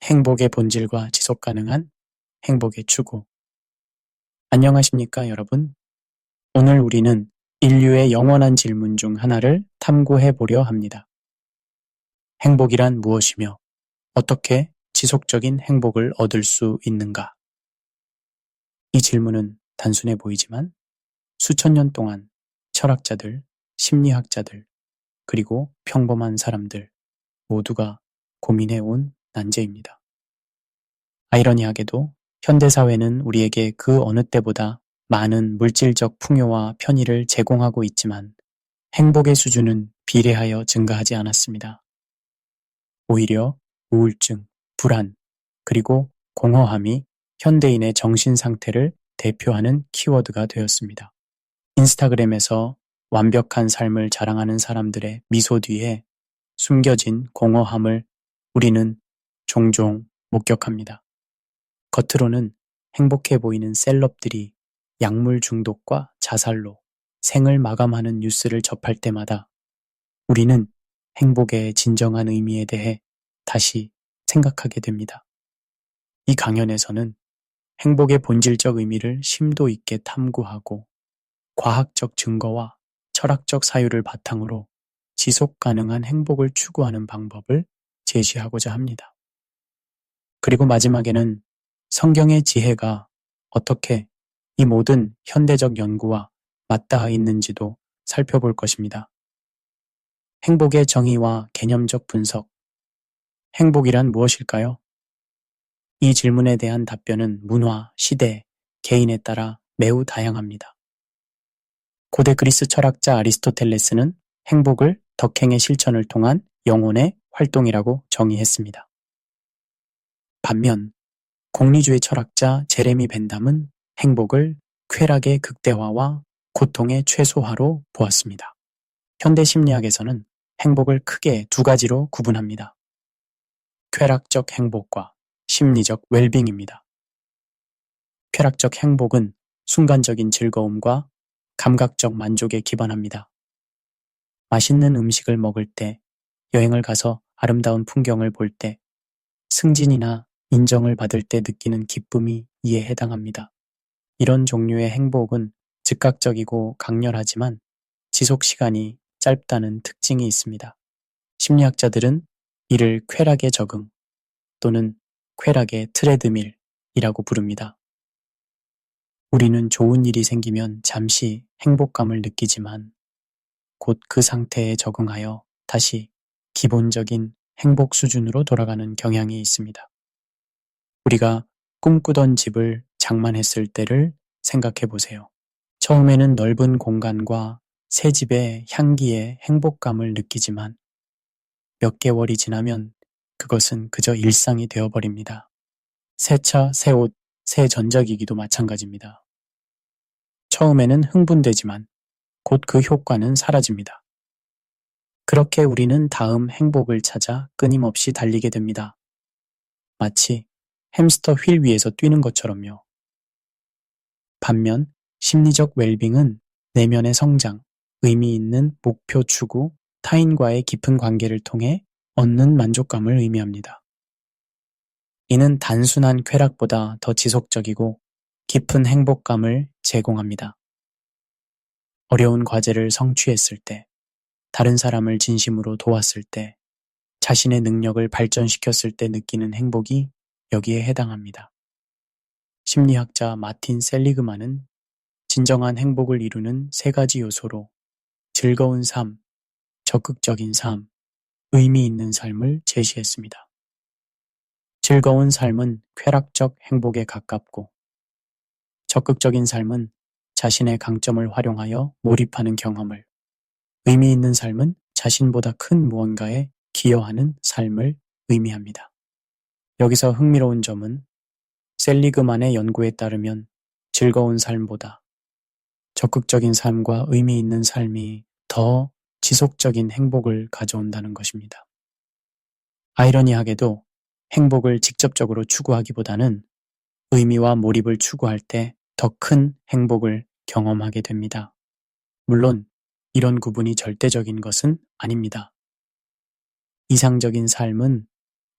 행복의 본질과 지속 가능한 행복의 추구. 안녕하십니까, 여러분? 오늘 우리는 인류의 영원한 질문 중 하나를 탐구해 보려 합니다. 행복이란 무엇이며 어떻게 지속적인 행복을 얻을 수 있는가? 이 질문은 단순해 보이지만 수천 년 동안 철학자들, 심리학자들, 그리고 평범한 사람들 모두가 고민해 온 난제입니다. 아이러니하게도 현대사회는 우리에게 그 어느 때보다 많은 물질적 풍요와 편의를 제공하고 있지만 행복의 수준은 비례하여 증가하지 않았습니다. 오히려 우울증, 불안, 그리고 공허함이 현대인의 정신 상태를 대표하는 키워드가 되었습니다. 인스타그램에서 완벽한 삶을 자랑하는 사람들의 미소 뒤에 숨겨진 공허함을 우리는 종종 목격합니다. 겉으로는 행복해 보이는 셀럽들이 약물 중독과 자살로 생을 마감하는 뉴스를 접할 때마다 우리는 행복의 진정한 의미에 대해 다시 생각하게 됩니다. 이 강연에서는 행복의 본질적 의미를 심도 있게 탐구하고 과학적 증거와 철학적 사유를 바탕으로 지속 가능한 행복을 추구하는 방법을 제시하고자 합니다. 그리고 마지막에는 성경의 지혜가 어떻게 이 모든 현대적 연구와 맞닿아 있는지도 살펴볼 것입니다. 행복의 정의와 개념적 분석. 행복이란 무엇일까요? 이 질문에 대한 답변은 문화, 시대, 개인에 따라 매우 다양합니다. 고대 그리스 철학자 아리스토텔레스는 행복을 덕행의 실천을 통한 영혼의 활동이라고 정의했습니다. 반면 공리주의 철학자 제레미 벤담은 행복을 쾌락의 극대화와 고통의 최소화로 보았습니다. 현대 심리학에서는 행복을 크게 두 가지로 구분합니다. 쾌락적 행복과 심리적 웰빙입니다. 쾌락적 행복은 순간적인 즐거움과 감각적 만족에 기반합니다. 맛있는 음식을 먹을 때, 여행을 가서 아름다운 풍경을 볼 때, 승진이나 인정을 받을 때 느끼는 기쁨이 이에 해당합니다. 이런 종류의 행복은 즉각적이고 강렬하지만 지속 시간이 짧다는 특징이 있습니다. 심리학자들은 이를 쾌락의 적응 또는 쾌락의 트레드밀이라고 부릅니다. 우리는 좋은 일이 생기면 잠시 행복감을 느끼지만 곧 그 상태에 적응하여 다시 기본적인 행복 수준으로 돌아가는 경향이 있습니다. 우리가 꿈꾸던 집을 장만했을 때를 생각해 보세요. 처음에는 넓은 공간과 새 집의 향기에 행복감을 느끼지만 몇 개월이 지나면 그것은 그저 일상이 되어버립니다. 새 차, 새 옷, 새 전자기기도 마찬가지입니다. 처음에는 흥분되지만 곧 그 효과는 사라집니다. 그렇게 우리는 다음 행복을 찾아 끊임없이 달리게 됩니다. 마치 햄스터 휠 위에서 뛰는 것처럼요. 반면 심리적 웰빙은 내면의 성장, 의미 있는 목표 추구, 타인과의 깊은 관계를 통해 얻는 만족감을 의미합니다. 이는 단순한 쾌락보다 더 지속적이고 깊은 행복감을 제공합니다. 어려운 과제를 성취했을 때, 다른 사람을 진심으로 도왔을 때, 자신의 능력을 발전시켰을 때 느끼는 행복이 여기에 해당합니다. 심리학자 마틴 셀리그만은 진정한 행복을 이루는 세 가지 요소로 즐거운 삶, 적극적인 삶, 의미 있는 삶을 제시했습니다. 즐거운 삶은 쾌락적 행복에 가깝고 적극적인 삶은 자신의 강점을 활용하여 몰입하는 경험을, 의미 있는 삶은 자신보다 큰 무언가에 기여하는 삶을 의미합니다. 여기서 흥미로운 점은 셀리그만의 연구에 따르면 즐거운 삶보다 적극적인 삶과 의미 있는 삶이 더 지속적인 행복을 가져온다는 것입니다. 아이러니하게도 행복을 직접적으로 추구하기보다는 의미와 몰입을 추구할 때 더 큰 행복을 경험하게 됩니다. 물론 이런 구분이 절대적인 것은 아닙니다. 이상적인 삶은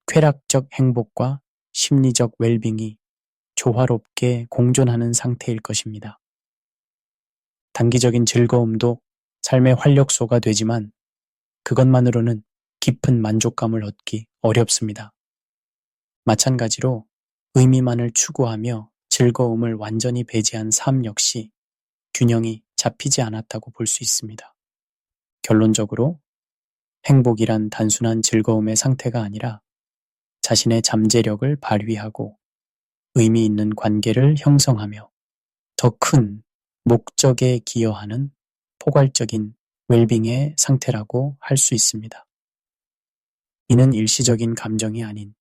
쾌락적 행복과 심리적 웰빙이 조화롭게 공존하는 상태일 것입니다. 단기적인 즐거움도 삶의 활력소가 되지만 그것만으로는 깊은 만족감을 얻기 어렵습니다. 마찬가지로 의미만을 추구하며 즐거움을 완전히 배제한 삶 역시 균형이 잡히지 않았다고 볼 수 있습니다. 결론적으로 행복이란 단순한 즐거움의 상태가 아니라 자신의 잠재력을 발휘하고 의미 있는 관계를 형성하며 더 큰 목적에 기여하는 포괄적인 웰빙의 상태라고 할 수 있습니다. 이는 일시적인 감정이 아닌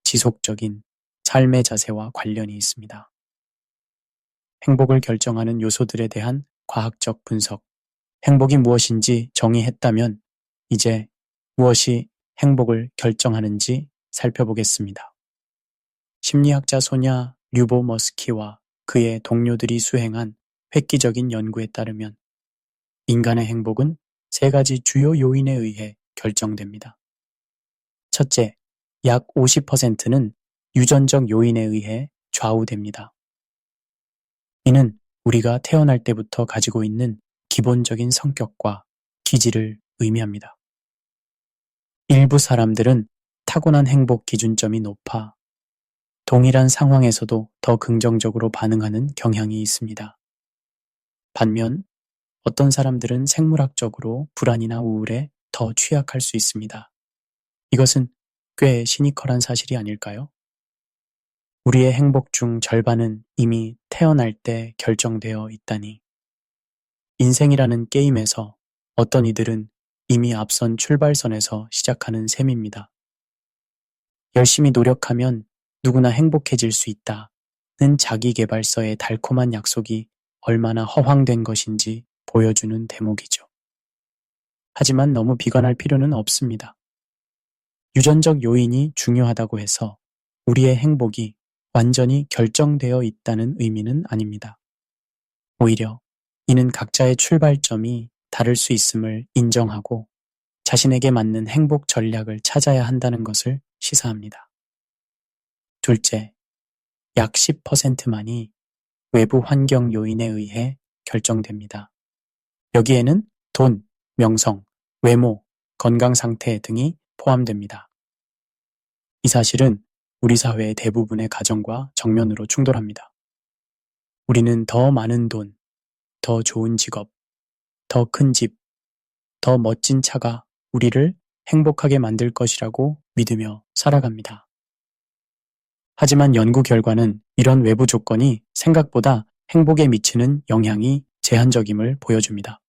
지속적인 삶의 자세와 관련이 있습니다. 행복을 결정하는 요소들에 대한 과학적 분석, 행복이 무엇인지 정의했다면 이제 무엇이 행복을 결정하는지 살펴보겠습니다. 심리학자 소냐 류보머스키와 그의 동료들이 수행한 획기적인 연구에 따르면 인간의 행복은 3가지 주요 요인에 의해 결정됩니다. 첫째, 약 50%는 유전적 요인에 의해 좌우됩니다. 이는 우리가 태어날 때부터 가지고 있는 기본적인 성격과 기질을 의미합니다. 일부 사람들은 타고난 행복 기준점이 높아 동일한 상황에서도 더 긍정적으로 반응하는 경향이 있습니다. 반면 어떤 사람들은 생물학적으로 불안이나 우울에 더 취약할 수 있습니다. 이것은 꽤 시니컬한 사실이 아닐까요? 우리의 행복 중 절반은 이미 태어날 때 결정되어 있다니. 인생이라는 게임에서 어떤 이들은 이미 앞선 출발선에서 시작하는 셈입니다. 열심히 노력하면 누구나 행복해질 수 있다는 자기계발서의 달콤한 약속이 얼마나 허황된 것인지 보여주는 대목이죠. 하지만 너무 비관할 필요는 없습니다. 유전적 요인이 중요하다고 해서 우리의 행복이 완전히 결정되어 있다는 의미는 아닙니다. 오히려 이는 각자의 출발점이 다를 수 있음을 인정하고 자신에게 맞는 행복 전략을 찾아야 한다는 것을 시사합니다. 둘째, 약 10%만이 외부 환경 요인에 의해 결정됩니다. 여기에는 돈, 명성, 외모, 건강 상태 등이 포함됩니다. 이 사실은 우리 사회의 대부분의 가정과 정면으로 충돌합니다. 우리는 더 많은 돈, 더 좋은 직업, 더 큰 집, 더 멋진 차가 우리를 행복하게 만들 것이라고 믿으며 살아갑니다. 하지만 연구 결과는 이런 외부 조건이 생각보다 행복에 미치는 영향이 제한적임을 보여줍니다.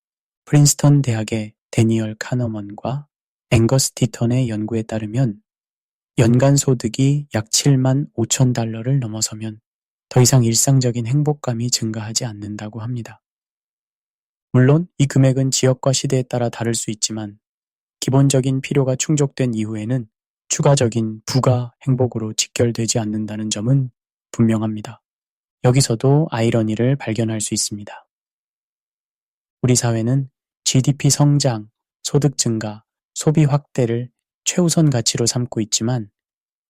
프린스턴 대학의 데니얼 카너먼과 앵거스 티턴의 연구에 따르면 연간 소득이 약 7만 5천 달러를 넘어서면 더 이상 일상적인 행복감이 증가하지 않는다고 합니다. 물론 이 금액은 지역과 시대에 따라 다를 수 있지만 기본적인 필요가 충족된 이후에는 추가적인 부가 행복으로 직결되지 않는다는 점은 분명합니다. 여기서도 아이러니를 발견할 수 있습니다. 우리 사회는 GDP 성장, 소득 증가, 소비 확대를 최우선 가치로 삼고 있지만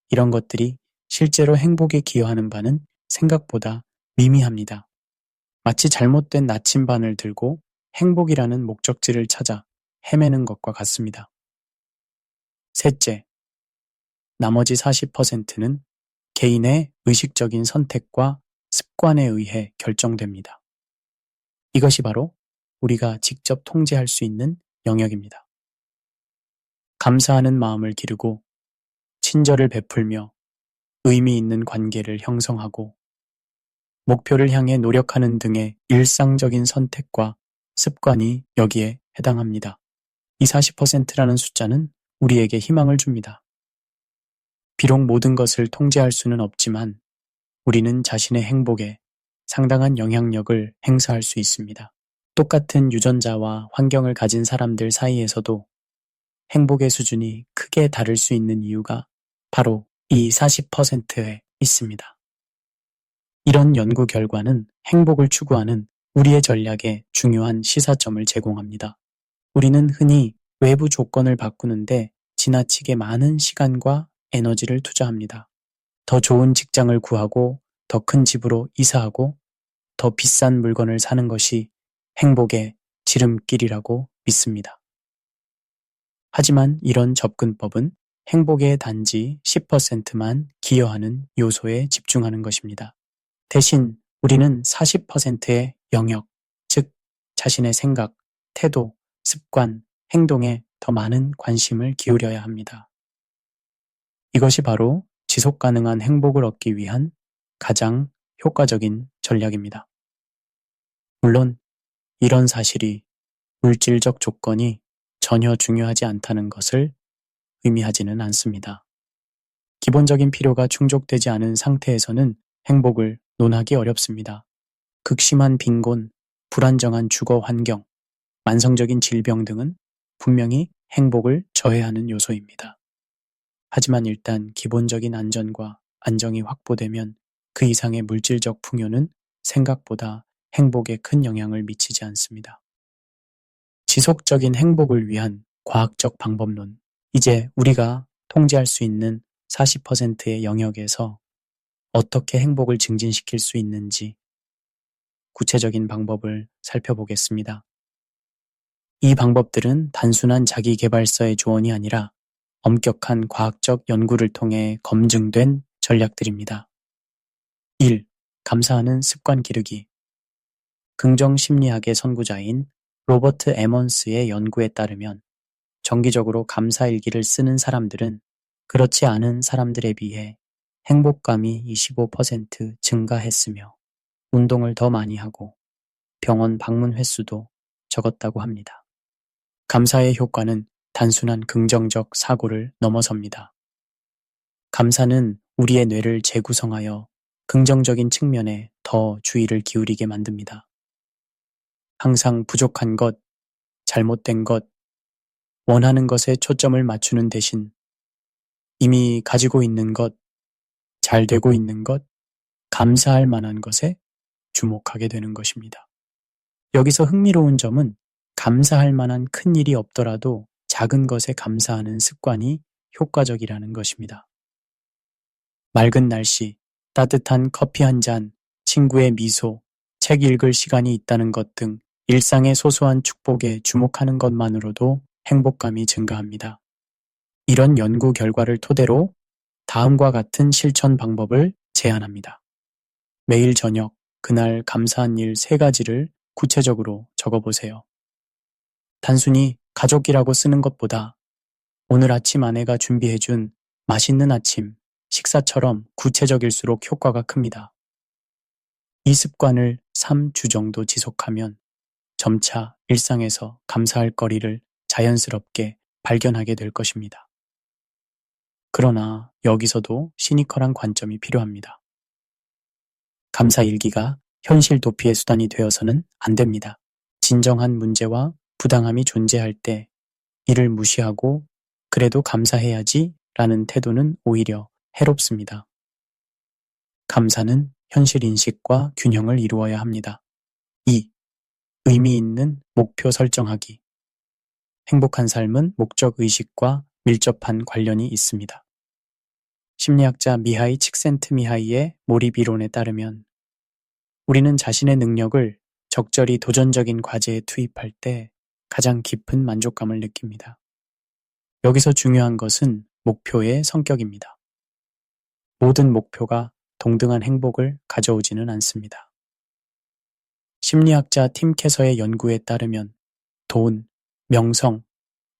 이런 것들이 실제로 행복에 기여하는 바는 생각보다 미미합니다. 마치 잘못된 나침반을 들고 행복이라는 목적지를 찾아 헤매는 것과 같습니다. 셋째, 나머지 40%는 개인의 의식적인 선택과 습관에 의해 결정됩니다. 이것이 바로 우리가 직접 통제할 수 있는 영역입니다. 감사하는 마음을 기르고 친절을 베풀며 의미 있는 관계를 형성하고 목표를 향해 노력하는 등의 일상적인 선택과 습관이 여기에 해당합니다. 이 40%라는 숫자는 우리에게 희망을 줍니다. 비록 모든 것을 통제할 수는 없지만 우리는 자신의 행복에 상당한 영향력을 행사할 수 있습니다. 똑같은 유전자와 환경을 가진 사람들 사이에서도 행복의 수준이 크게 다를 수 있는 이유가 바로 이 40%에 있습니다. 이런 연구 결과는 행복을 추구하는 우리의 전략에 중요한 시사점을 제공합니다. 우리는 흔히 외부 조건을 바꾸는데 지나치게 많은 시간과 에너지를 투자합니다. 더 좋은 직장을 구하고 더 큰 집으로 이사하고 더 비싼 물건을 사는 것이 행복의 지름길이라고 믿습니다. 하지만 이런 접근법은 행복에 단지 10%만 기여하는 요소에 집중하는 것입니다. 대신 우리는 40%의 영역, 즉 자신의 생각, 태도, 습관, 행동에 더 많은 관심을 기울여야 합니다. 이것이 바로 지속 가능한 행복을 얻기 위한 가장 효과적인 전략입니다. 물론 이런 사실이 물질적 조건이 전혀 중요하지 않다는 것을 의미하지는 않습니다. 기본적인 필요가 충족되지 않은 상태에서는 행복을 논하기 어렵습니다. 극심한 빈곤, 불안정한 주거 환경, 만성적인 질병 등은 분명히 행복을 저해하는 요소입니다. 하지만 일단 기본적인 안전과 안정이 확보되면 그 이상의 물질적 풍요는 생각보다 행복에 큰 영향을 미치지 않습니다. 지속적인 행복을 위한 과학적 방법론. 이제 우리가 통제할 수 있는 40%의 영역에서 어떻게 행복을 증진시킬 수 있는지 구체적인 방법을 살펴보겠습니다. 이 방법들은 단순한 자기계발서의 조언이 아니라 엄격한 과학적 연구를 통해 검증된 전략들입니다. 1. 감사하는 습관 기르기. 긍정심리학의 선구자인 로버트 에먼스의 연구에 따르면 정기적으로 감사일기를 쓰는 사람들은 그렇지 않은 사람들에 비해 행복감이 25% 증가했으며 운동을 더 많이 하고 병원 방문 횟수도 적었다고 합니다. 감사의 효과는 단순한 긍정적 사고를 넘어섭니다. 감사는 우리의 뇌를 재구성하여 긍정적인 측면에 더 주의를 기울이게 만듭니다. 항상 부족한 것, 잘못된 것, 원하는 것에 초점을 맞추는 대신 이미 가지고 있는 것, 잘 되고 있는 것, 감사할 만한 것에 주목하게 되는 것입니다. 여기서 흥미로운 점은 감사할 만한 큰 일이 없더라도 작은 것에 감사하는 습관이 효과적이라는 것입니다. 맑은 날씨, 따뜻한 커피 한 잔, 친구의 미소, 책 읽을 시간이 있다는 것 등 일상의 소소한 축복에 주목하는 것만으로도 행복감이 증가합니다. 이런 연구 결과를 토대로 다음과 같은 실천 방법을 제안합니다. 매일 저녁, 그날 감사한 일 3가지를 구체적으로 적어보세요. 단순히 가족이라고 쓰는 것보다 오늘 아침 아내가 준비해준 맛있는 아침, 식사처럼 구체적일수록 효과가 큽니다. 이 습관을 3주 정도 지속하면 점차 일상에서 감사할 거리를 자연스럽게 발견하게 될 것입니다. 그러나 여기서도 시니컬한 관점이 필요합니다. 감사 일기가 현실 도피의 수단이 되어서는 안 됩니다. 진정한 문제와 부당함이 존재할 때 이를 무시하고 그래도 감사해야지 라는 태도는 오히려 해롭습니다. 감사는 현실 인식과 균형을 이루어야 합니다. 2. 의미 있는 목표 설정하기. 행복한 삶은 목적 의식과 밀접한 관련이 있습니다. 심리학자 미하이 칙센트미하이의 몰입 이론에 따르면 우리는 자신의 능력을 적절히 도전적인 과제에 투입할 때 가장 깊은 만족감을 느낍니다. 여기서 중요한 것은 목표의 성격입니다. 모든 목표가 동등한 행복을 가져오지는 않습니다. 심리학자 팀 캐서의 연구에 따르면 돈, 명성,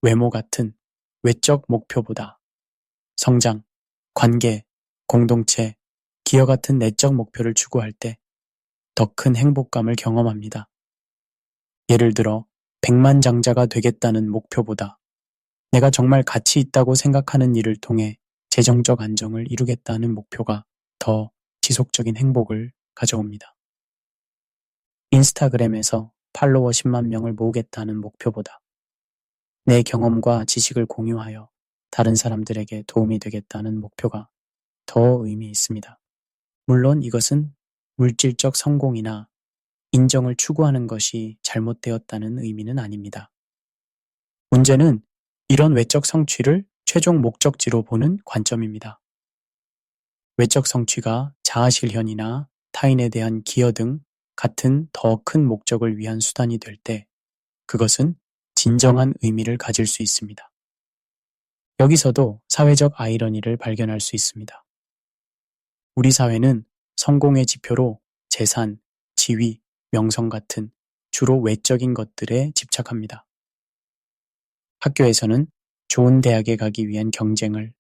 외모 같은 외적 목표보다 성장, 관계, 공동체, 기여 같은 내적 목표를 추구할 때 더 큰 행복감을 경험합니다. 예를 들어 100만장자가 되겠다는 목표보다 내가 정말 가치 있다고 생각하는 일을 통해 재정적 안정을 이루겠다는 목표가 더 지속적인 행복을 가져옵니다. 인스타그램에서 팔로워 10만 명을 모으겠다는 목표보다 내 경험과 지식을 공유하여 다른 사람들에게 도움이 되겠다는 목표가 더 의미 있습니다. 물론 이것은 물질적 성공이나 인정을 추구하는 것이 잘못되었다는 의미는 아닙니다. 문제는 이런 외적 성취를 최종 목적지로 보는 관점입니다. 외적 성취가 자아실현이나 타인에 대한 기여 등 같은 더 큰 목적을 위한 수단이 될 때 그것은 진정한 의미를 가질 수 있습니다. 여기서도 사회적 아이러니를 발견할 수 있습니다. 우리 사회는 성공의 지표로 재산, 지위, 명성 같은 주로 외적인 것들에 집착합니다. 학교에서는 좋은 대학에 가기 위한 경쟁을,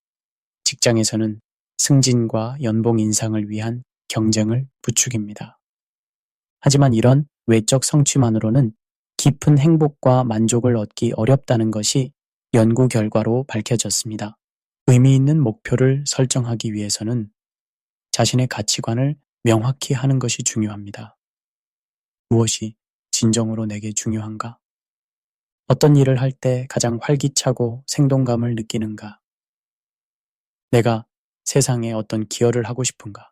직장에서는 승진과 연봉 인상을 위한 경쟁을 부추깁니다. 하지만 이런 외적 성취만으로는 깊은 행복과 만족을 얻기 어렵다는 것이 연구 결과로 밝혀졌습니다. 의미 있는 목표를 설정하기 위해서는 자신의 가치관을 명확히 하는 것이 중요합니다. 무엇이 진정으로 내게 중요한가? 어떤 일을 할 때 가장 활기차고 생동감을 느끼는가? 내가 세상에 어떤 기여를 하고 싶은가?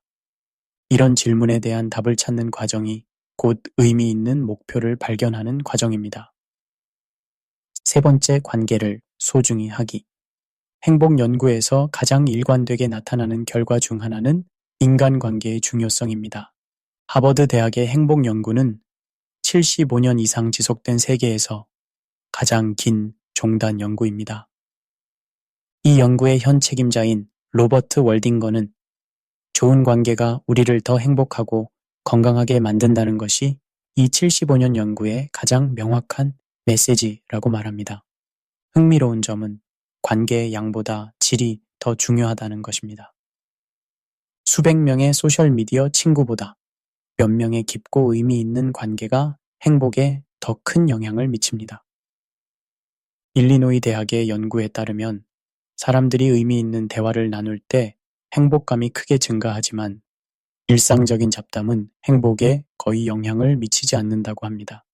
이런 질문에 대한 답을 찾는 과정이 곧 의미 있는 목표를 발견하는 과정입니다. 세 번째, 관계를 소중히 하기. 행복 연구에서 가장 일관되게 나타나는 결과 중 하나는 인간관계의 중요성입니다. 하버드 대학의 행복 연구는 75년 이상 지속된 세계에서 가장 긴 종단 연구입니다. 이 연구의 현 책임자인 로버트 월딩거는 좋은 관계가 우리를 더 행복하고 건강하게 만든다는 것이 이 75년 연구의 가장 명확한 메시지라고 말합니다. 흥미로운 점은 관계의 양보다 질이 더 중요하다는 것입니다. 수백 명의 소셜미디어 친구보다 몇 명의 깊고 의미 있는 관계가 행복에 더 큰 영향을 미칩니다. 일리노이 대학의 연구에 따르면 사람들이 의미 있는 대화를 나눌 때 행복감이 크게 증가하지만 일상적인 잡담은 행복에 거의 영향을 미치지 않는다고 합니다.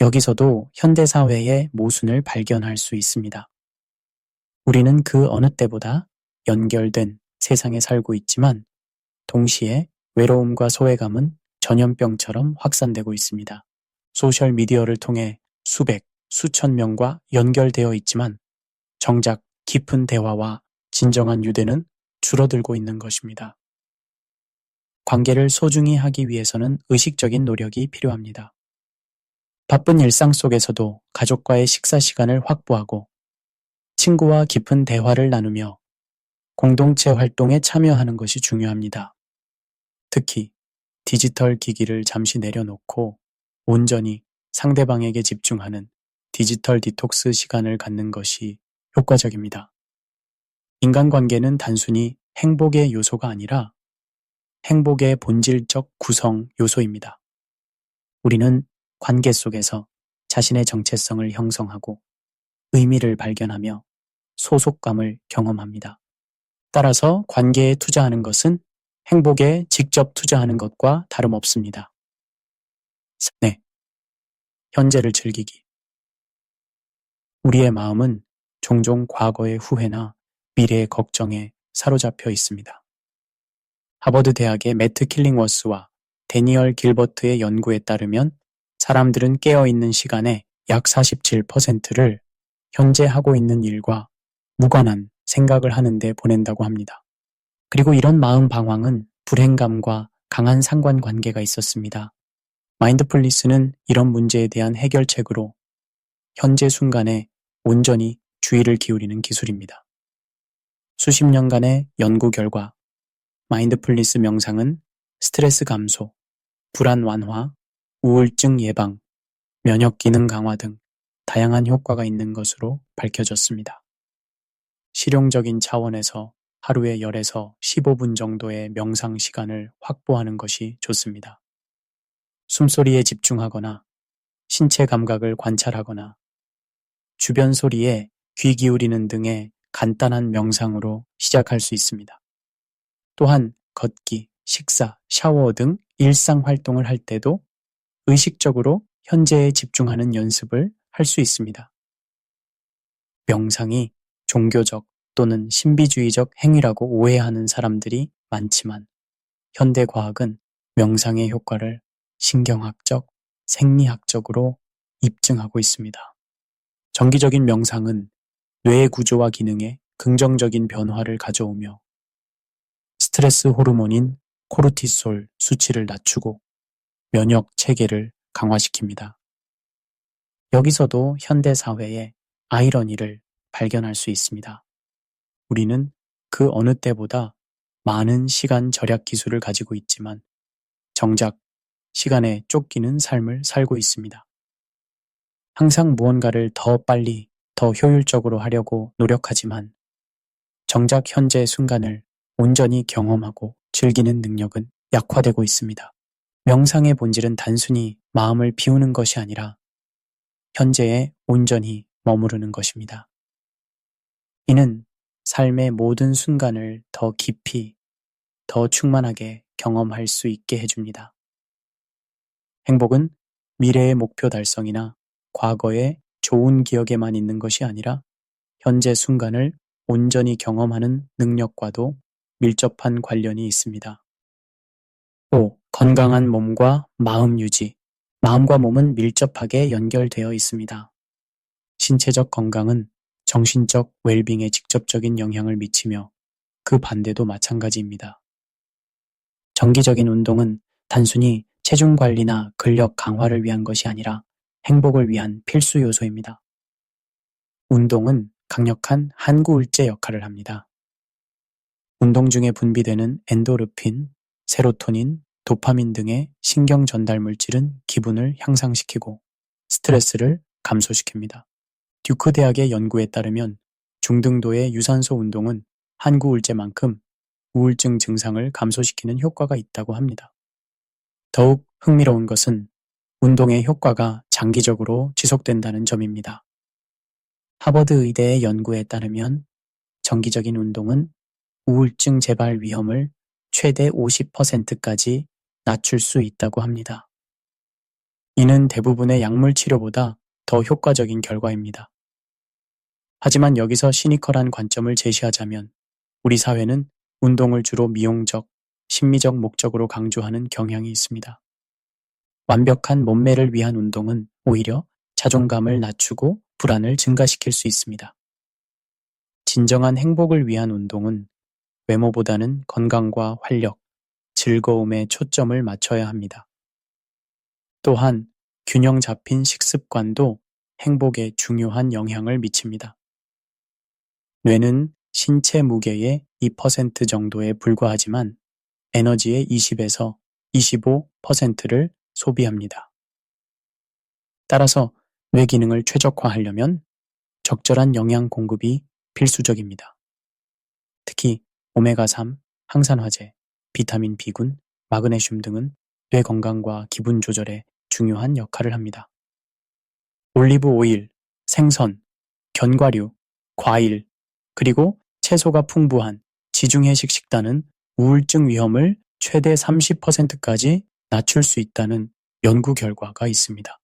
여기서도 현대사회의 모순을 발견할 수 있습니다. 우리는 그 어느 때보다 연결된 세상에 살고 있지만 동시에 외로움과 소외감은 전염병처럼 확산되고 있습니다. 소셜미디어를 통해 수백, 수천 명과 연결되어 있지만 정작 깊은 대화와 진정한 유대는 줄어들고 있는 것입니다. 관계를 소중히 하기 위해서는 의식적인 노력이 필요합니다. 바쁜 일상 속에서도 가족과의 식사 시간을 확보하고 친구와 깊은 대화를 나누며 공동체 활동에 참여하는 것이 중요합니다. 특히 디지털 기기를 잠시 내려놓고 온전히 상대방에게 집중하는 디지털 디톡스 시간을 갖는 것이 효과적입니다. 인간관계는 단순히 행복의 요소가 아니라 행복의 본질적 구성 요소입니다. 우리는 관계 속에서 자신의 정체성을 형성하고 의미를 발견하며 소속감을 경험합니다. 따라서 관계에 투자하는 것은 행복에 직접 투자하는 것과 다름없습니다. 네, 현재를 즐기기. 우리의 마음은 종종 과거의 후회나 미래의 걱정에 사로잡혀 있습니다. 하버드 대학의 매트 킬링워스와 데니얼 길버트의 연구에 따르면 사람들은 깨어있는 시간의 약 47%를 현재 하고 있는 일과 무관한 생각을 하는데 보낸다고 합니다. 그리고 이런 마음 방황은 불행감과 강한 상관관계가 있었습니다. 마인드풀니스는 이런 문제에 대한 해결책으로 현재 순간에 온전히 주의를 기울이는 기술입니다. 수십 년간의 연구 결과 마인드풀니스 명상은 스트레스 감소, 불안 완화, 우울증 예방, 면역 기능 강화 등 다양한 효과가 있는 것으로 밝혀졌습니다. 실용적인 차원에서 하루에 10에서 15분 정도의 명상 시간을 확보하는 것이 좋습니다. 숨소리에 집중하거나 신체 감각을 관찰하거나 주변 소리에 귀 기울이는 등의 간단한 명상으로 시작할 수 있습니다. 또한 걷기, 식사, 샤워 등 일상 활동을 할 때도 의식적으로 현재에 집중하는 연습을 할 수 있습니다. 명상이 종교적 또는 신비주의적 행위라고 오해하는 사람들이 많지만 현대 과학은 명상의 효과를 신경학적, 생리학적으로 입증하고 있습니다. 정기적인 명상은 뇌의 구조와 기능에 긍정적인 변화를 가져오며 스트레스 호르몬인 코르티솔 수치를 낮추고 면역 체계를 강화시킵니다. 여기서도 현대 사회의 아이러니를 발견할 수 있습니다. 우리는 그 어느 때보다 많은 시간 절약 기술을 가지고 있지만 정작 시간에 쫓기는 삶을 살고 있습니다. 항상 무언가를 더 빨리, 더 효율적으로 하려고 노력하지만 정작 현재 순간을 온전히 경험하고 즐기는 능력은 약화되고 있습니다. 명상의 본질은 단순히 마음을 비우는 것이 아니라 현재에 온전히 머무르는 것입니다. 이는 삶의 모든 순간을 더 깊이, 더 충만하게 경험할 수 있게 해줍니다. 행복은 미래의 목표 달성이나 과거의 좋은 기억에만 있는 것이 아니라 현재 순간을 온전히 경험하는 능력과도 밀접한 관련이 있습니다. 5. 건강한 몸과 마음 유지. 마음과 몸은 밀접하게 연결되어 있습니다. 신체적 건강은 정신적 웰빙에 직접적인 영향을 미치며 그 반대도 마찬가지입니다. 정기적인 운동은 단순히 체중 관리나 근력 강화를 위한 것이 아니라 행복을 위한 필수 요소입니다. 운동은 강력한 항구울제 역할을 합니다. 운동 중에 분비되는 엔도르핀, 세로토닌, 도파민 등의 신경 전달 물질은 기분을 향상시키고 스트레스를 감소시킵니다. 듀크 대학의 연구에 따르면 중등도의 유산소 운동은 항구울제만큼 우울증 증상을 감소시키는 효과가 있다고 합니다. 더욱 흥미로운 것은 운동의 효과가 장기적으로 지속된다는 점입니다. 하버드 의대의 연구에 따르면 정기적인 운동은 우울증 재발 위험을 최대 50%까지 낮출 수 있다고 합니다. 이는 대부분의 약물 치료보다 더 효과적인 결과입니다. 하지만 여기서 시니컬한 관점을 제시하자면 우리 사회는 운동을 주로 미용적, 심미적 목적으로 강조하는 경향이 있습니다. 완벽한 몸매를 위한 운동은 오히려 자존감을 낮추고 불안을 증가시킬 수 있습니다. 진정한 행복을 위한 운동은 외모보다는 건강과 활력, 즐거움에 초점을 맞춰야 합니다. 또한 균형 잡힌 식습관도 행복에 중요한 영향을 미칩니다. 뇌는 신체 무게의 2% 정도에 불과하지만 에너지의 20에서 25%를 소비합니다. 따라서 뇌 기능을 최적화하려면 적절한 영양 공급이 필수적입니다. 특히 오메가3, 항산화제, 비타민 B군, 마그네슘 등은 뇌 건강과 기분 조절에 중요한 역할을 합니다. 올리브 오일, 생선, 견과류, 과일, 그리고 채소가 풍부한 지중해식 식단은 우울증 위험을 최대 30%까지 낮출 수 있다는 연구 결과가 있습니다.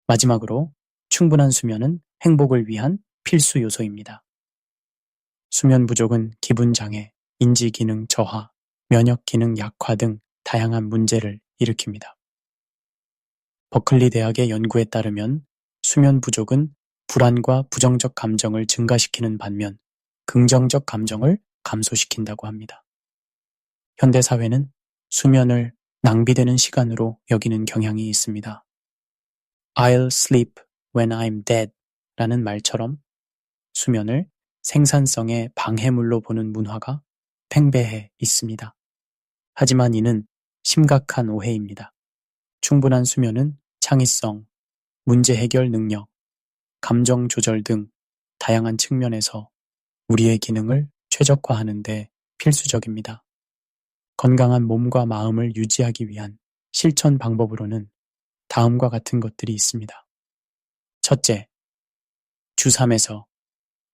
마지막으로 충분한 수면은 행복을 위한 필수 요소입니다. 수면 부족은 기분 장애, 인지 기능 저하, 면역 기능 약화 등 다양한 문제를 일으킵니다. 버클리 대학의 연구에 따르면 수면 부족은 불안과 부정적 감정을 증가시키는 반면 긍정적 감정을 감소시킨다고 합니다. 현대 사회는 수면을 낭비되는 시간으로 여기는 경향이 있습니다. I'll sleep when I'm dead 라는 말처럼 수면을 생산성의 방해물로 보는 문화가 팽배해 있습니다. 하지만 이는 심각한 오해입니다. 충분한 수면은 창의성, 문제 해결 능력, 감정 조절 등 다양한 측면에서 우리의 기능을 최적화하는 데 필수적입니다. 건강한 몸과 마음을 유지하기 위한 실천 방법으로는 다음과 같은 것들이 있습니다. 첫째, 주 3에서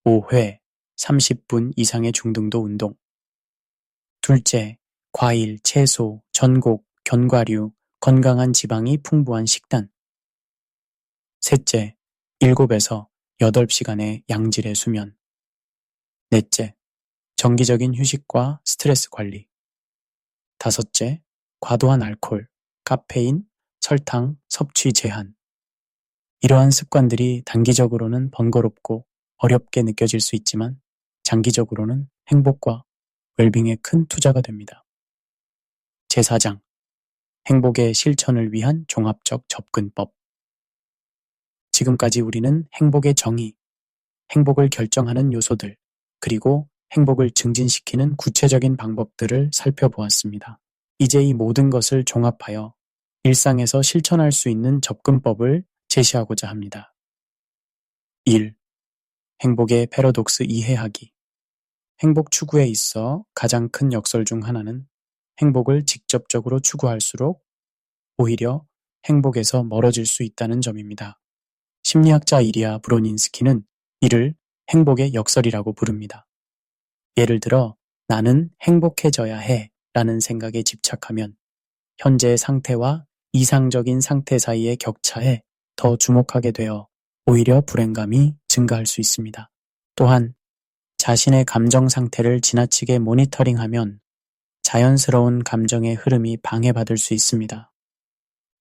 5회 30분 이상의 중등도 운동. 둘째, 과일, 채소, 전곡, 견과류, 건강한 지방이 풍부한 식단. 셋째, 7에서 8시간의 양질의 수면. 넷째, 정기적인 휴식과 스트레스 관리. 다섯째, 과도한 알코올, 카페인, 설탕 섭취 제한. 이러한 습관들이 단기적으로는 번거롭고 어렵게 느껴질 수 있지만 장기적으로는 행복과 웰빙에 큰 투자가 됩니다. 제4장 행복의 실천을 위한 종합적 접근법. 지금까지 우리는 행복의 정의, 행복을 결정하는 요소들, 그리고 행복을 증진시키는 구체적인 방법들을 살펴보았습니다. 이제 이 모든 것을 종합하여 일상에서 실천할 수 있는 접근법을 제시하고자 합니다. 1. 행복의 패러독스 이해하기. 행복 추구에 있어 가장 큰 역설 중 하나는 행복을 직접적으로 추구할수록 오히려 행복에서 멀어질 수 있다는 점입니다. 심리학자 이리아 브로닌스키는 이를 행복의 역설이라고 부릅니다. 예를 들어 나는 행복해져야 해 라는 생각에 집착하면 현재의 상태와 이상적인 상태 사이의 격차에 더 주목하게 되어 오히려 불행감이 증가할 수 있습니다. 또한 자신의 감정 상태를 지나치게 모니터링하면 자연스러운 감정의 흐름이 방해받을 수 있습니다.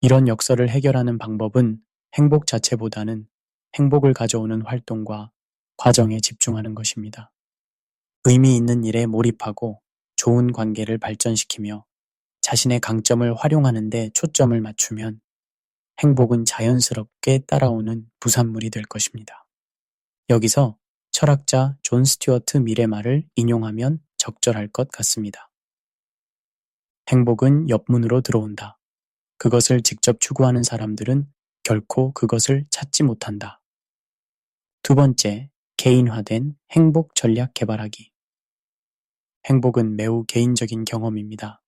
이런 역설을 해결하는 방법은 행복 자체보다는 행복을 가져오는 활동과 과정에 집중하는 것입니다. 의미 있는 일에 몰입하고 좋은 관계를 발전시키며 자신의 강점을 활용하는 데 초점을 맞추면 행복은 자연스럽게 따라오는 부산물이 될 것입니다. 여기서 철학자 존 스튜어트 밀의 말을 인용하면 적절할 것 같습니다. 행복은 옆문으로 들어온다. 그것을 직접 추구하는 사람들은 결코 그것을 찾지 못한다. 두 번째, 개인화된 행복 전략 개발하기. 행복은 매우 개인적인 경험입니다.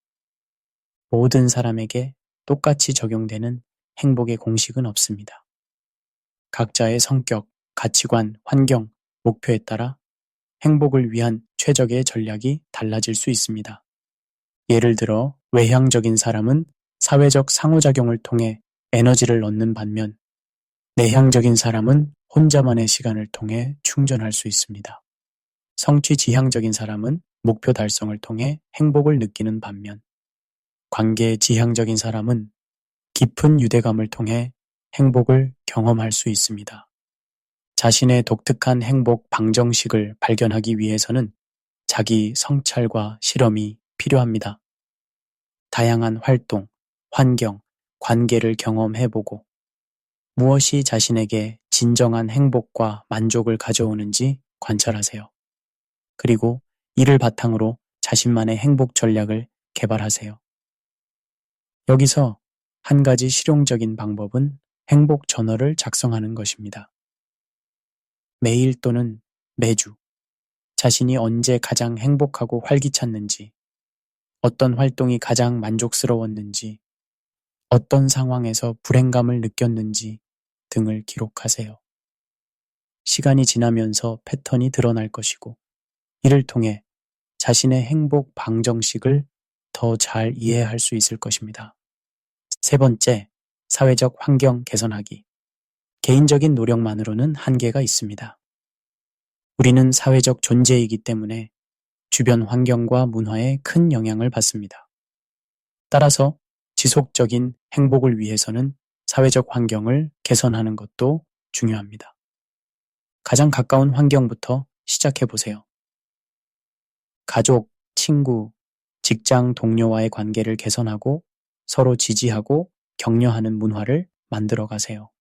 모든 사람에게 똑같이 적용되는 행복의 공식은 없습니다. 각자의 성격, 가치관, 환경, 목표에 따라 행복을 위한 최적의 전략이 달라질 수 있습니다. 예를 들어 외향적인 사람은 사회적 상호작용을 통해 에너지를 얻는 반면 내향적인 사람은 혼자만의 시간을 통해 충전할 수 있습니다. 성취 지향적인 사람은 목표 달성을 통해 행복을 느끼는 반면 관계 지향적인 사람은 깊은 유대감을 통해 행복을 경험할 수 있습니다. 자신의 독특한 행복 방정식을 발견하기 위해서는 자기 성찰과 실험이 필요합니다. 다양한 활동, 환경, 관계를 경험해보고 무엇이 자신에게 진정한 행복과 만족을 가져오는지 관찰하세요. 그리고 이를 바탕으로 자신만의 행복 전략을 개발하세요. 여기서 한 가지 실용적인 방법은 행복 저널을 작성하는 것입니다. 매일 또는 매주 자신이 언제 가장 행복하고 활기찼는지, 어떤 활동이 가장 만족스러웠는지, 어떤 상황에서 불행감을 느꼈는지 등을 기록하세요. 시간이 지나면서 패턴이 드러날 것이고, 이를 통해 자신의 행복 방정식을 더 잘 이해할 수 있을 것입니다. 세 번째, 사회적 환경 개선하기. 개인적인 노력만으로는 한계가 있습니다. 우리는 사회적 존재이기 때문에 주변 환경과 문화에 큰 영향을 받습니다. 따라서 지속적인 행복을 위해서는 사회적 환경을 개선하는 것도 중요합니다. 가장 가까운 환경부터 시작해 보세요. 가족, 친구, 직장 동료와의 관계를 개선하고 서로 지지하고 격려하는 문화를 만들어 가세요.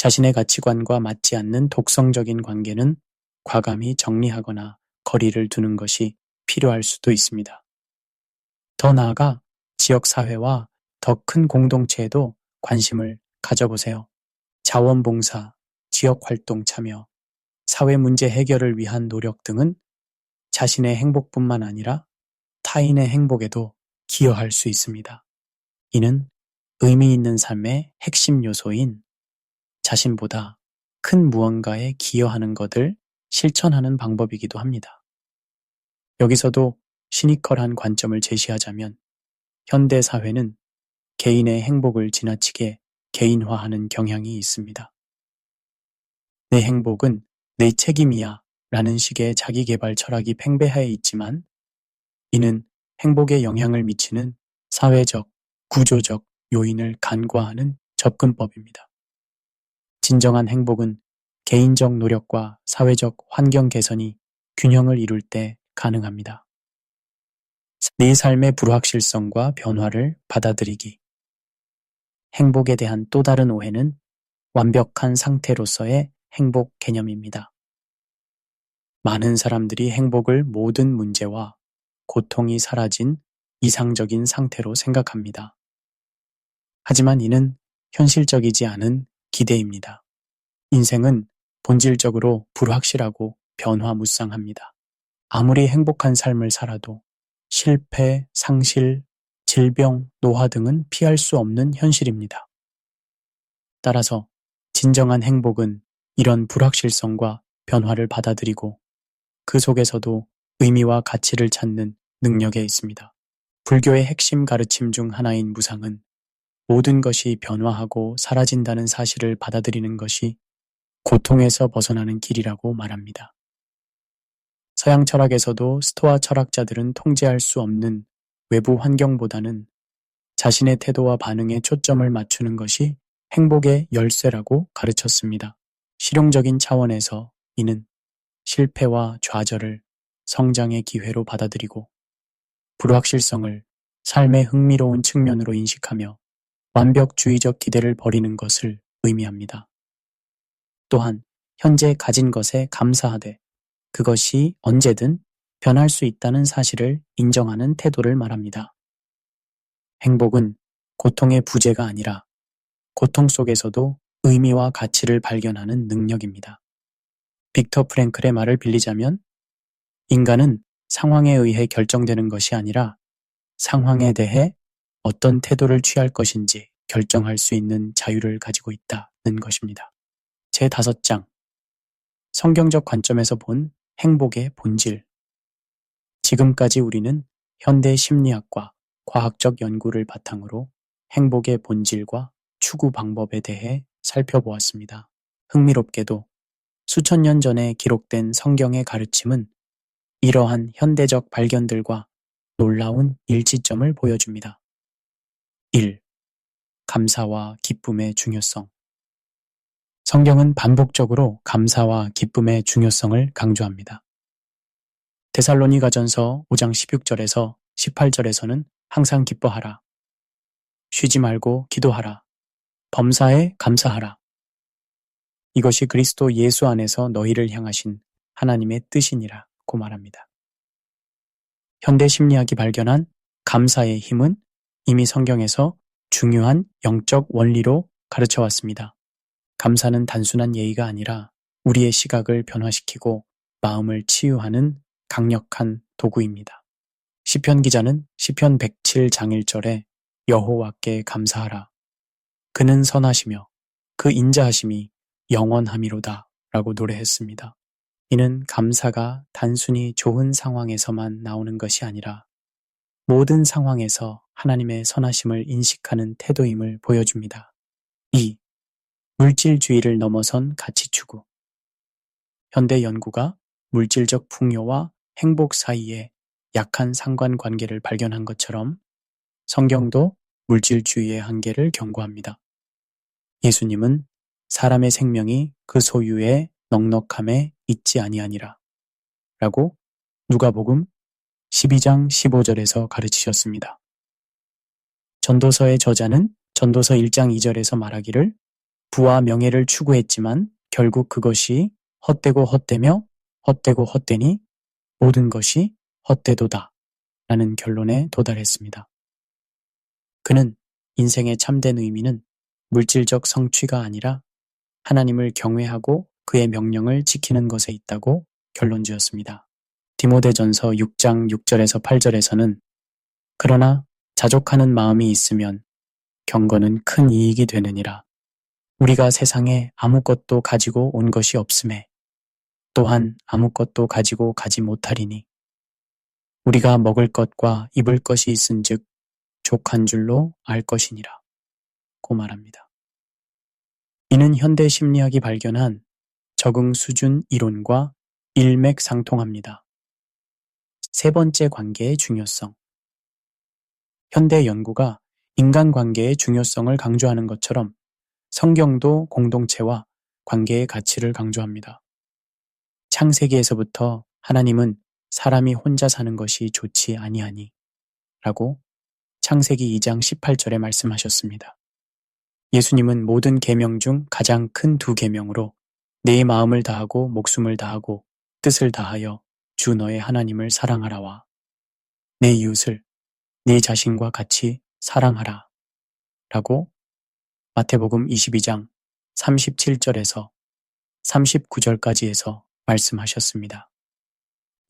자신의 가치관과 맞지 않는 독성적인 관계는 과감히 정리하거나 거리를 두는 것이 필요할 수도 있습니다. 더 나아가 지역사회와 더 큰 공동체에도 관심을 가져보세요. 자원봉사, 지역활동 참여, 사회문제 해결을 위한 노력 등은 자신의 행복뿐만 아니라 타인의 행복에도 기여할 수 있습니다. 이는 의미 있는 삶의 핵심 요소인 자신보다 큰 무언가에 기여하는 것을 실천하는 방법이기도 합니다. 여기서도 시니컬한 관점을 제시하자면 현대 사회는 개인의 행복을 지나치게 개인화하는 경향이 있습니다. 내 행복은 내 책임이야 라는 식의 자기계발 철학이 팽배해 있지만 이는 행복에 영향을 미치는 사회적, 구조적 요인을 간과하는 접근법입니다. 진정한 행복은 개인적 노력과 사회적 환경 개선이 균형을 이룰 때 가능합니다. 네 삶의 불확실성과 변화를 받아들이기. 행복에 대한 또 다른 오해는 완벽한 상태로서의 행복 개념입니다. 많은 사람들이 행복을 모든 문제와 고통이 사라진 이상적인 상태로 생각합니다. 하지만 이는 현실적이지 않은 기대입니다. 인생은 본질적으로 불확실하고 변화무쌍합니다. 아무리 행복한 삶을 살아도 실패, 상실, 질병, 노화 등은 피할 수 없는 현실입니다. 따라서 진정한 행복은 이런 불확실성과 변화를 받아들이고 그 속에서도 의미와 가치를 찾는 능력에 있습니다. 불교의 핵심 가르침 중 하나인 무상은 모든 것이 변화하고 사라진다는 사실을 받아들이는 것이 고통에서 벗어나는 길이라고 말합니다. 서양 철학에서도 스토아 철학자들은 통제할 수 없는 외부 환경보다는 자신의 태도와 반응에 초점을 맞추는 것이 행복의 열쇠라고 가르쳤습니다. 실용적인 차원에서 이는 실패와 좌절을 성장의 기회로 받아들이고 불확실성을 삶의 흥미로운 측면으로 인식하며 완벽주의적 기대를 버리는 것을 의미합니다. 또한 현재 가진 것에 감사하되 그것이 언제든 변할 수 있다는 사실을 인정하는 태도를 말합니다. 행복은 고통의 부재가 아니라 고통 속에서도 의미와 가치를 발견하는 능력입니다. 빅터 프랭클의 말을 빌리자면 인간은 상황에 의해 결정되는 것이 아니라 상황에 대해 어떤 태도를 취할 것인지 결정할 수 있는 자유를 가지고 있다는 것입니다. 제5장 성경적 관점에서 본 행복의 본질. 지금까지 우리는 현대 심리학과 과학적 연구를 바탕으로 행복의 본질과 추구 방법에 대해 살펴보았습니다. 흥미롭게도 수천 년 전에 기록된 성경의 가르침은 이러한 현대적 발견들과 놀라운 일치점을 보여줍니다. 1. 감사와 기쁨의 중요성. 성경은 반복적으로 감사와 기쁨의 중요성을 강조합니다. 데살로니가전서 5장 16절에서 18절에서는 항상 기뻐하라. 쉬지 말고 기도하라. 범사에 감사하라. 이것이 그리스도 예수 안에서 너희를 향하신 하나님의 뜻이니라고 말합니다. 현대 심리학이 발견한 감사의 힘은 이미 성경에서 중요한 영적 원리로 가르쳐 왔습니다. 감사는 단순한 예의가 아니라 우리의 시각을 변화시키고 마음을 치유하는 강력한 도구입니다. 시편 기자는 시편 107장 1절에 여호와께 감사하라. 그는 선하시며 그 인자하심이 영원함이로다 라고 노래했습니다. 이는 감사가 단순히 좋은 상황에서만 나오는 것이 아니라 모든 상황에서 하나님의 선하심을 인식하는 태도임을 보여줍니다. 2. 물질주의를 넘어선 가치 추구. 현대 연구가 물질적 풍요와 행복 사이에 약한 상관관계를 발견한 것처럼 성경도 물질주의의 한계를 경고합니다. 예수님은 사람의 생명이 그 소유의 넉넉함에 있지 아니하니라 라고 누가복음 12장 15절에서 가르치셨습니다. 전도서의 저자는 전도서 1장 2절에서 말하기를 부와 명예를 추구했지만 결국 그것이 헛되고 헛되며 헛되고 헛되니 모든 것이 헛되도다 라는 결론에 도달했습니다. 그는 인생의 참된 의미는 물질적 성취가 아니라 하나님을 경외하고 그의 명령을 지키는 것에 있다고 결론지었습니다. 디모데전서 6장 6절에서 8절에서는 그러나 자족하는 마음이 있으면 경건은 큰 이익이 되느니라. 우리가 세상에 아무것도 가지고 온 것이 없음에 또한 아무것도 가지고 가지 못하리니 우리가 먹을 것과 입을 것이 있은즉 족한 줄로 알 것이니라 고 말합니다. 이는 현대 심리학이 발견한 적응 수준 이론과 일맥상통합니다. 세 번째 관계의 중요성. 현대 연구가 인간관계의 중요성을 강조하는 것처럼 성경도 공동체와 관계의 가치를 강조합니다. 창세기에서부터 하나님은 사람이 혼자 사는 것이 좋지 아니하니 라고 창세기 2장 18절에 말씀하셨습니다. 예수님은 모든 계명 중 가장 큰 두 계명으로 내 마음을 다하고 목숨을 다하고 뜻을 다하여 주 너의 하나님을 사랑하라와 내 이웃을 네 자신과 같이 사랑하라 라고 마태복음 22장 37절에서 39절까지에서 말씀하셨습니다.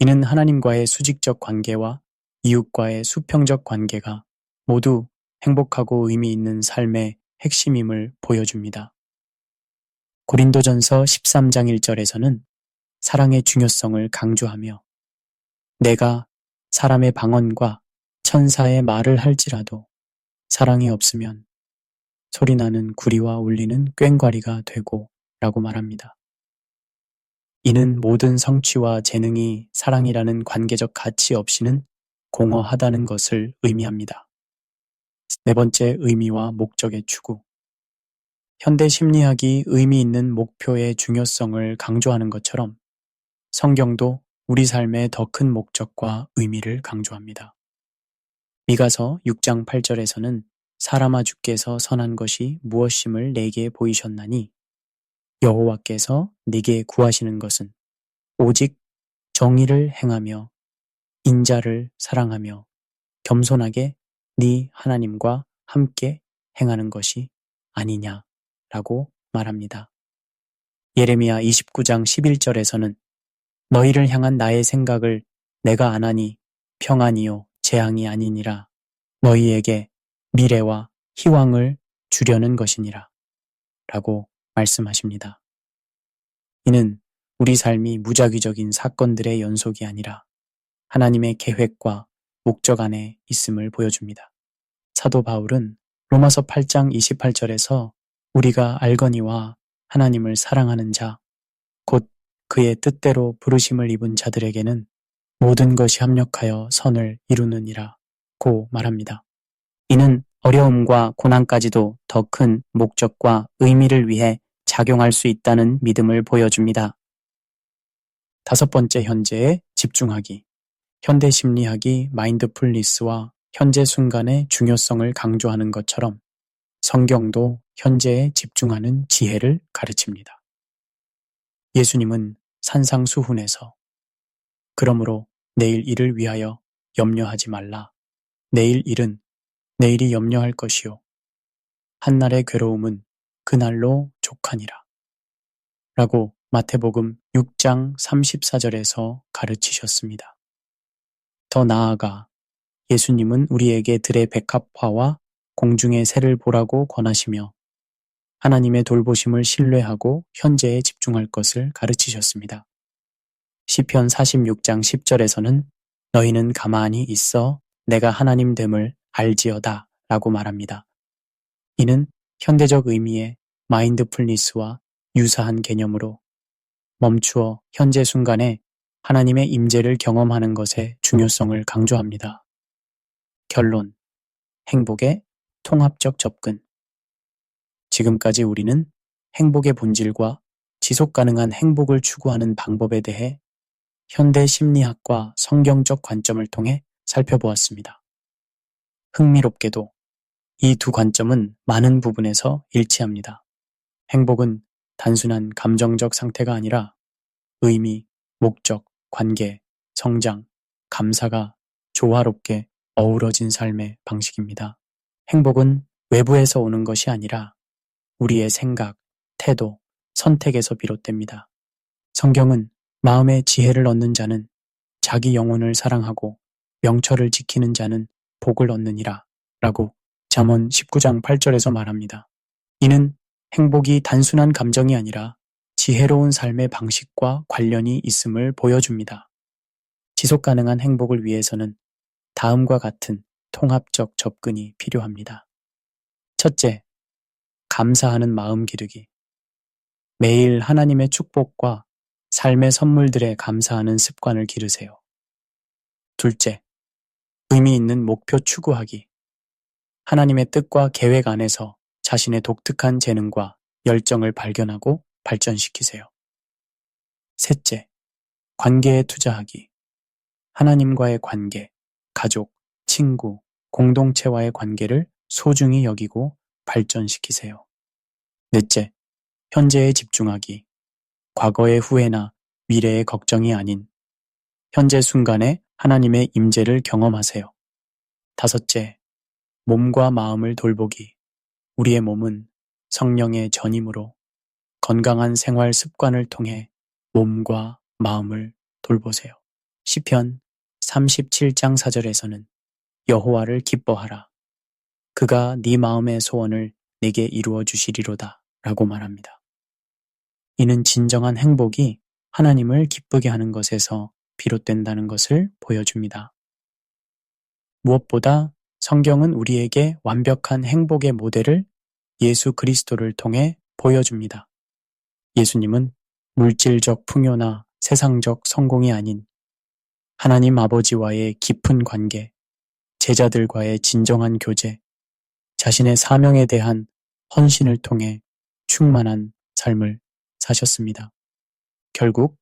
이는 하나님과의 수직적 관계와 이웃과의 수평적 관계가 모두 행복하고 의미 있는 삶의 핵심임을 보여줍니다. 고린도전서 13장 1절에서는 사랑의 중요성을 강조하며 내가 사람의 방언과 천사의 말을 할지라도 사랑이 없으면 소리나는 구리와 울리는 꽹과리가 되고 라고 말합니다. 이는 모든 성취와 재능이 사랑이라는 관계적 가치 없이는 공허하다는 것을 의미합니다. 네 번째, 의미와 목적의 추구. 현대 심리학이 의미 있는 목표의 중요성을 강조하는 것처럼 성경도 우리 삶의 더 큰 목적과 의미를 강조합니다. 미가서 6장 8절에서는 사람아 주께서 선한 것이 무엇임을 내게 보이셨나니 여호와께서 네게 구하시는 것은 오직 정의를 행하며 인자를 사랑하며 겸손하게 네 하나님과 함께 행하는 것이 아니냐라고 말합니다. 예레미야 29장 11절에서는 너희를 향한 나의 생각을 내가 아나니 평안이요 재앙이 아니니라 너희에게 미래와 희망을 주려는 것이니라 라고 말씀하십니다. 이는 우리 삶이 무작위적인 사건들의 연속이 아니라 하나님의 계획과 목적 안에 있음을 보여줍니다. 사도 바울은 로마서 8장 28절에서 우리가 알거니와 하나님을 사랑하는 자, 곧 그의 뜻대로 부르심을 입은 자들에게는 모든 것이 합력하여 선을 이루느니라 고 말합니다. 이는 어려움과 고난까지도 더 큰 목적과 의미를 위해 작용할 수 있다는 믿음을 보여줍니다. 다섯 번째, 현재에 집중하기. 현대 심리학이 마인드풀니스와 현재 순간의 중요성을 강조하는 것처럼 성경도 현재에 집중하는 지혜를 가르칩니다. 예수님은 산상수훈에서 그러므로 내일 일을 위하여 염려하지 말라. 내일 일은 내일이 염려할 것이요. 한날의 괴로움은 그날로 족하니라. 라고 마태복음 6장 34절에서 가르치셨습니다. 더 나아가 예수님은 우리에게 들의 백합화와 공중의 새를 보라고 권하시며 하나님의 돌보심을 신뢰하고 현재에 집중할 것을 가르치셨습니다. 시편 46장 10절에서는 너희는 가만히 있어 내가 하나님 됨을 알지어다 라고 말합니다. 이는 현대적 의미의 마인드풀니스와 유사한 개념으로 멈추어 현재 순간에 하나님의 임재를 경험하는 것의 중요성을 강조합니다. 결론, 행복의 통합적 접근. 지금까지 우리는 행복의 본질과 지속 가능한 행복을 추구하는 방법에 대해 현대 심리학과 성경적 관점을 통해 살펴보았습니다. 흥미롭게도 이 두 관점은 많은 부분에서 일치합니다. 행복은 단순한 감정적 상태가 아니라 의미, 목적, 관계, 성장, 감사가 조화롭게 어우러진 삶의 방식입니다. 행복은 외부에서 오는 것이 아니라 우리의 생각, 태도, 선택에서 비롯됩니다. 성경은 마음의 지혜를 얻는 자는 자기 영혼을 사랑하고 명철을 지키는 자는 복을 얻느니라 라고 잠언 19장 8절에서 말합니다. 이는 행복이 단순한 감정이 아니라 지혜로운 삶의 방식과 관련이 있음을 보여줍니다. 지속 가능한 행복을 위해서는 다음과 같은 통합적 접근이 필요합니다. 첫째, 감사하는 마음 기르기. 매일 하나님의 축복과 삶의 선물들에 감사하는 습관을 기르세요. 둘째, 의미 있는 목표 추구하기. 하나님의 뜻과 계획 안에서 자신의 독특한 재능과 열정을 발견하고 발전시키세요. 셋째, 관계에 투자하기. 하나님과의 관계, 가족, 친구, 공동체와의 관계를 소중히 여기고 발전시키세요. 넷째, 현재에 집중하기. 과거의 후회나 미래의 걱정이 아닌 현재 순간에 하나님의 임재를 경험하세요. 다섯째, 몸과 마음을 돌보기. 우리의 몸은 성령의 전임으로 건강한 생활 습관을 통해 몸과 마음을 돌보세요. 시편 37장 4절에서는 여호와를 기뻐하라. 그가 네 마음의 소원을 내게 이루어 주시리로다 라고 말합니다. 이는 진정한 행복이 하나님을 기쁘게 하는 것에서 비롯된다는 것을 보여줍니다. 무엇보다 성경은 우리에게 완벽한 행복의 모델을 예수 그리스도를 통해 보여줍니다. 예수님은 물질적 풍요나 세상적 성공이 아닌 하나님 아버지와의 깊은 관계, 제자들과의 진정한 교제, 자신의 사명에 대한 헌신을 통해 충만한 삶을 사셨습니다. 결국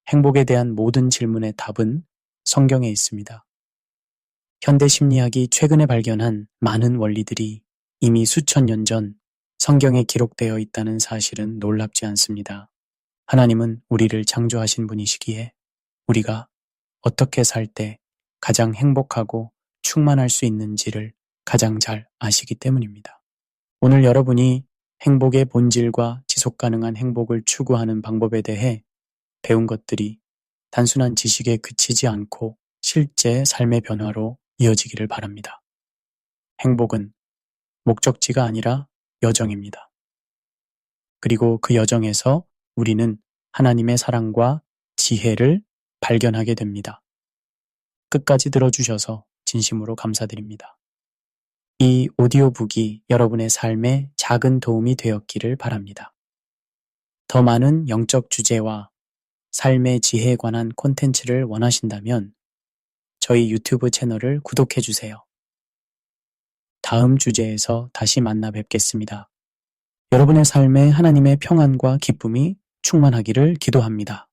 행복에 대한 모든 질문의 답은 성경에 있습니다. 현대 심리학이 최근에 발견한 많은 원리들이 이미 수천 년 전 성경에 기록되어 있다는 사실은 놀랍지 않습니다. 하나님은 우리를 창조하신 분이시기에 우리가 어떻게 살 때 가장 행복하고 충만할 수 있는지를 가장 잘 아시기 때문입니다. 오늘 여러분이 행복의 본질과 지속 가능한 행복을 추구하는 방법에 대해 배운 것들이 단순한 지식에 그치지 않고 실제 삶의 변화로 이어지기를 바랍니다. 행복은 목적지가 아니라 여정입니다. 그리고 그 여정에서 우리는 하나님의 사랑과 지혜를 발견하게 됩니다. 끝까지 들어주셔서 진심으로 감사드립니다. 이 오디오북이 여러분의 삶에 작은 도움이 되었기를 바랍니다. 더 많은 영적 주제와 삶의 지혜에 관한 콘텐츠를 원하신다면 저희 유튜브 채널을 구독해 주세요. 다음 주제에서 다시 만나 뵙겠습니다. 여러분의 삶에 하나님의 평안과 기쁨이 충만하기를 기도합니다.